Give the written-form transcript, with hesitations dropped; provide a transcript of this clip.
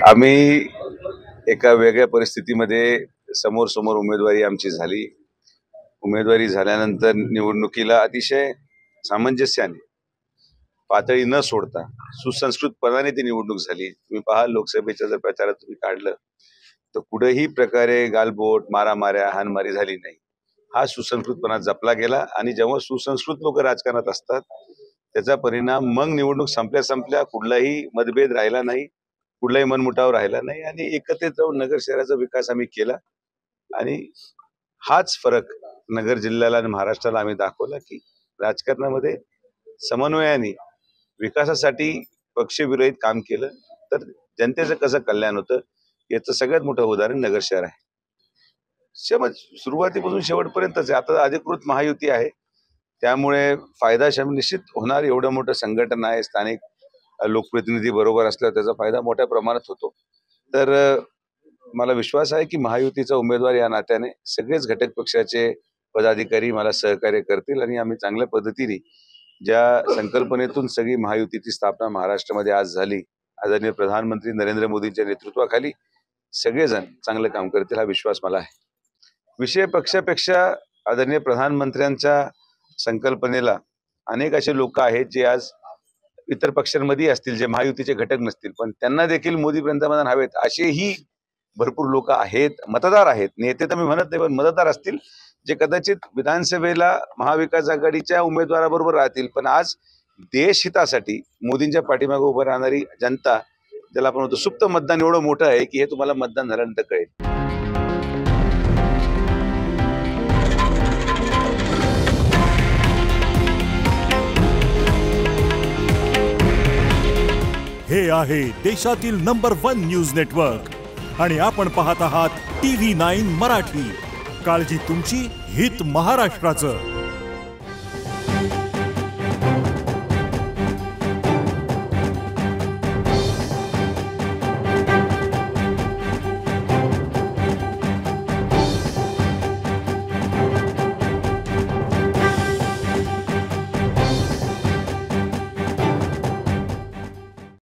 आम्ही एका वेगळ्या परिस्थितीमध्ये समोर उमेदवारी आमची झाली। उमेदवारी झाल्यानंतर निवडणुकीला अतिशय सामंजस्याने, पातळी न सोडता सुसंस्कृतपणाने ती निवडणूक झाली। तुम्ही पहा, लोकसभेच्या जर प्रचारात तुम्ही काढलं तर कुठेही प्रकारे गालबोट, मारामाऱ्या, हाणमारी झाली नाही। हा सुसंस्कृतपणा जपला गेला आणि जेव्हा सुसंस्कृत लोक राजकारणात असतात त्याचा परिणाम मग निवडणूक संपल्या कुठलाही मतभेद राहिला नाही, कुठलाही मनमुटाव राहिला नाही आणि एकत्रित राहून नगर शहराचा विकास आम्ही केला। आणि हाच फरक नगर जिल्ह्याला आणि महाराष्ट्राला आम्ही दाखवला की राजकारणामध्ये समन्वयाने विकासासाठी पक्षविरहित काम केलं तर जनतेचं कसं कल्याण होतं याचं सगळ्यात मोठं उदाहरण नगर शहर आहे। सुरुवातीपासून शेवटपर्यंतच आहे। आता अधिकृत महायुती आहे त्यामुळे फायदा निश्चित होणार। एवढं मोठं संघटन आहे, स्थानिक लोकप्रतिनिधी बरोबर असल्यावर त्याचा फायदा मोठ्या प्रमाणात होतो। तर मला विश्वास आहे की महायुतीचा उमेदवार या नात्याने सगळेच घटक पक्षाचे पदाधिकारी मला सहकार्य करतील आणि आम्ही चांगल्या पद्धतीने ज्या संकल्पनेतून सगळी महायुतीची स्थापना महाराष्ट्रामध्ये आज झाली, आदरणीय प्रधानमंत्री नरेंद्र मोदींच्या नेतृत्वाखाली सगळेजण चांगलं काम करतील हा विश्वास मला आहे। विषय पक्षापेक्षा आदरणीय प्रधानमंत्र्यांच्या संकल्पनेला अनेक असे लोक आहेत जे आज इतर पक्षांमध्ये असतील, जे महायुतीचे घटक नसतील, पण त्यांना देखील मोदी पंतप्रधान हवेत असेही भरपूर लोक आहेत, मतदार आहेत। नेते तर मी म्हणत नाही, पण मतदार असतील जे कदाचित विधानसभेला महाविकास आघाडीच्या उमेदवाराबरोबर राहतील, पण आज देशहितासाठी मोदींच्या पाठीमागे उभं राहणारी जनता, ज्याला आपण म्हणतो सुप्त मतदान, एवढं मोठं आहे की हे तुम्हाला मतदान झाल्यानंतर कळेल। हे आहे देशातील नंबर 1 न्यूज नेटवर्क आणि आपण पाहत आहात TV9 मराठी। काळजी तुमची, हित महाराष्ट्राचं।